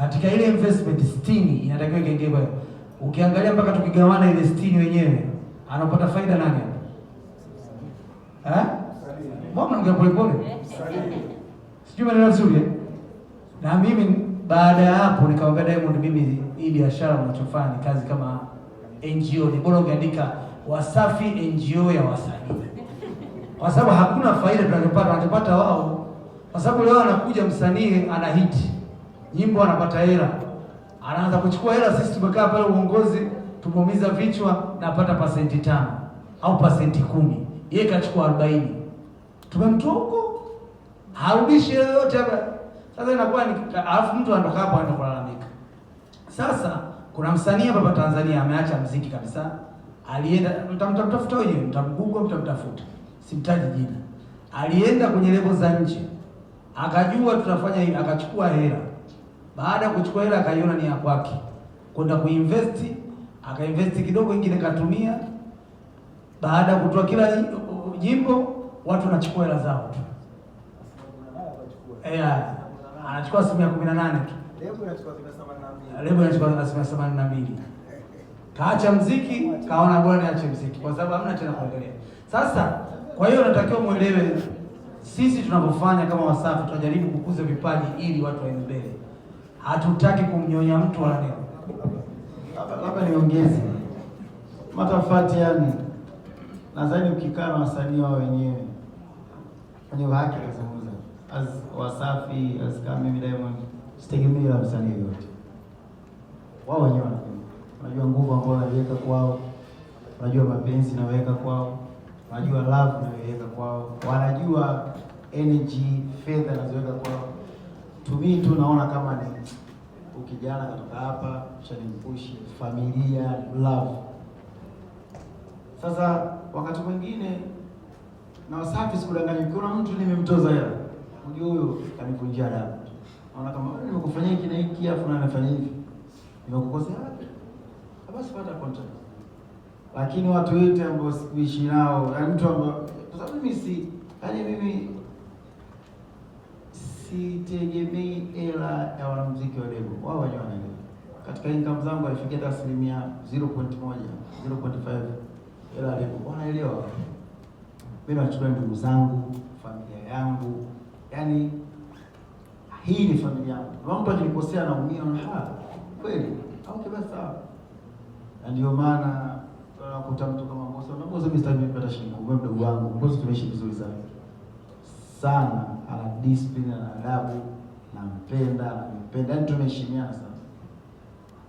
Katika ile investment 60 inatakiwa ikengewe. Ukiangalia mpaka tukigawana ile 60 wenyewe, anapata faida nani hapa? Mbona ongea pole pole? Sijui maneno vizuri. Na mimi baada ya hapo nikamwambia Diamond, mimi hii biashara unachofanya ni kazi kama NGO, ni bora ungeandika Wasafi NGO ya wasanii. Kwa sababu hakuna faida tunayopata wao. Kwa sababu leo anakuja msanii ana hit. Nyimbo anapata hela. Anaanza kuchukua hela, sisi tumekaa pale uongozi tumeumiza vichwa na apata pasenti 5 au pasenti 10. Yeye kachukua 40. Tumemtoa huko. Harudishi yoyote hapa. Sasa inakuwa ni alafu mtu anatoka hapo anaenda kulalamika. Sasa kuna msanii hapa Tanzania ameacha muziki kabisa. Alienda mtamtafuta wenyewe, mtamgoogle mtamtafuta. Simtaji jina. Alienda kwenye lebo za nje. Akajua tutafanya hivi, akachukua hela. Baada ya kuchukua hela akaiona ni ya kwake. Kwenda kuinvest, akainvest kidogo, ingine katumia. Baada ya kutoa kila jimbo, watu wanachukua hela zao tu. Anachukua 18% tu. Lebo inachukua 82%. Kaacha muziki, kaona bora niache muziki kwa sababu hamna tena kuendelea. Sasa kwa hiyo natakiwa muelewe sisi tunapofanya kama Wasafi tunajaribu kukuza vipaji ili watu waende mbele. Hatutaki kumnyonya mtu wala nini. Labda niongeze. Matafati yani. Nadhani ukikaa na wasanii wao wenyewe wenye haki kuzungumza. As Wasafi, as kama mimi Diamond, sitegemei la msanii yote. Wao wenyewe wanajua nguvu ambayo wanaweka kwao. Wanajua mapenzi naweka kwao. Wanajua love naweka kwao. Wanajua energy, fedha nazoweka kwao. Tumi tu naona kama ni ukijana kutoka hapa, shanimpushi, familia, love. Sasa wakati mwingine na Wasafi sikudanganya, kuna mtu nimemtoza hela. Unajua huyo kanivunjia adabu. Naona kama nimekufanyia hiki na hiki afu na anafanya hivi. Nimekukosea wapi? Basi pata content. Lakini watu wote ambao sikuishi nao, yani mtu ambao kwa sababu mimi sitegemei hela ya wanamuziki wa lebo. Wao wenyewe wanaelewa. Katika income zangu haifikia hata 0.1, 0.5 hela lebo. Wanaelewa. Mimi nachukua ndugu zangu, familia yangu. Yaani hii ni familia yangu. Kama mtu akinikosea naumia na kweli. Okay basi sawa. Na ndio maana unakuta mtu kama Mbosso mimi sitaki kupata shilingi kwa mdogo wangu. Mbosso tumeishi vizuri sana, ana discipline, ana adabu, nampenda. Yaani tumeheshimiana sana.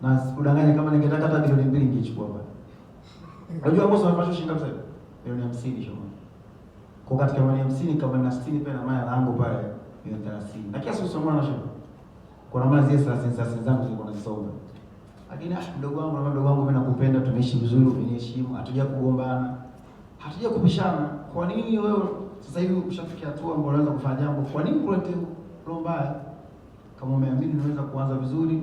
Na sikudanganya kama ningetaka hata bilioni 2 ningechukua bwana. Unajua Mbosso anapata shilingi ngapi sasa? Milioni 50 shoma. Kwa katika milioni 50 kama na 60 pia na maya langu pale milioni 30. Na kiasi usomana na shoma. Kwa maana zile 30 zangu zilikuwa nazisoma. Lakini mdogo wangu mimi nakupenda, tumeishi vizuri, umeniheshimu, hatuja kugombana, hatuja kupishana. Kwa nini wewe sasa hivi ushafikia hatua ambapo unaweza kufanya jambo? Kwa nini kulete roho mbaya? Kama umeamini unaweza kuanza vizuri,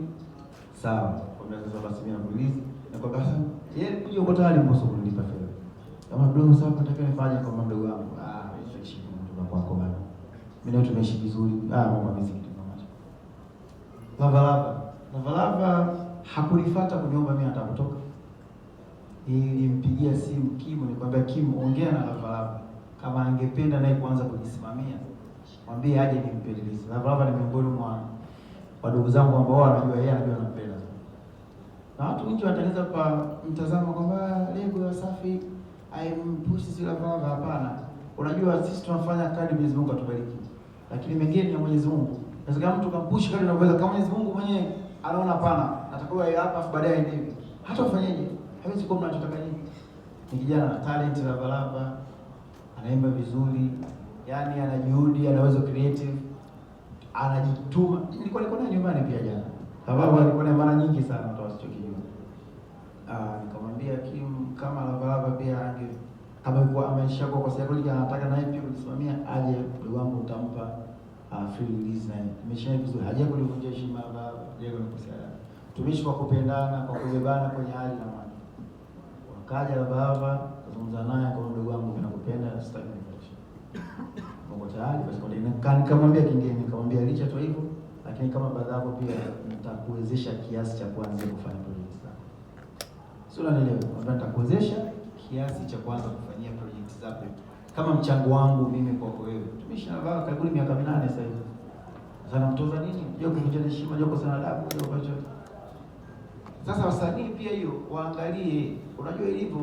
sawa. Kwa miaka sasa mimi nakuuliza na kwa basi yeye kuja uko tayari Mbosso kunipa fedha. Kama mdogo sasa nataka nifanye kama mdogo wangu. Heshimu mtu wako bana. Mimi na tumeishi vizuri. Mambo miziki tu kama Lava hakunifuata kuniomba mimi nataka kutoka. Nilimpigia simu Kim, nikamwambia Kim, ongea na Lava. Kama angependa naye kuanza kujisimamia, mwambie aje nimpeleleze. Lava ni miongoni mwa wadogo zangu ambao wanajua yeye anajua anapenda. Na watu wengi wataanza kwa mtazamo kwamba lebo ya Wasafi haimpushi si Lava. Hapana. Unajua sisi tunafanya kadri Mwenyezi Mungu atubariki. Lakini mengine ni ya Mwenyezi Mungu. Inawezekana mtu kampushi kadri anavyoweza, kama Mwenyezi Mungu mwenyewe anaona hapana, natakiwa hapa baadaye aende hivi. Hata ufanyeje? Hawezi kuwa mnachotaka nyinyi. Ni kijana na talent Lava, anaimba vizuri, yani ana juhudi, anaweza creative, anajituma. Nilikuwa naye nyumbani pia jana. Sababu alikuwa na mara nyingi sana watu wasichokijua. Nikamwambia Kim kama Lava pia kama yuko amesha kwa sababu anataka naye pia kusimamia, aje ndugu wangu utampa free release naye. Nimeshaye vizuri. Haja kulivunja heshima Lava, yeye alikosea. Tumeishi kwa kupendana, kwa kubebana kwenye hali na mali. Wakaja Lava, kuzungumza naye kwa ndugu wangu, ninakupenda, sitaki nikuache. Mungu tayari basi kwa nini? Nikamwambia kingine, nikamwambia licha tu hivyo, lakini lakini kama baadhi yako pia nitakuwezesha kiasi cha kuanza kufanya project zako. Sio, unanielewa? Kwamba nitakuwezesha kiasi cha kuanza kufanyia project zako kama mchango wangu mimi kwako wewe. Tumishi na baba karibu miaka 8 sasa hivi. Sasa mtoza nini? Joko kujua heshima, joko sana adabu, joko. Sasa wasanii pia hiyo waangalie, unajua ilivyo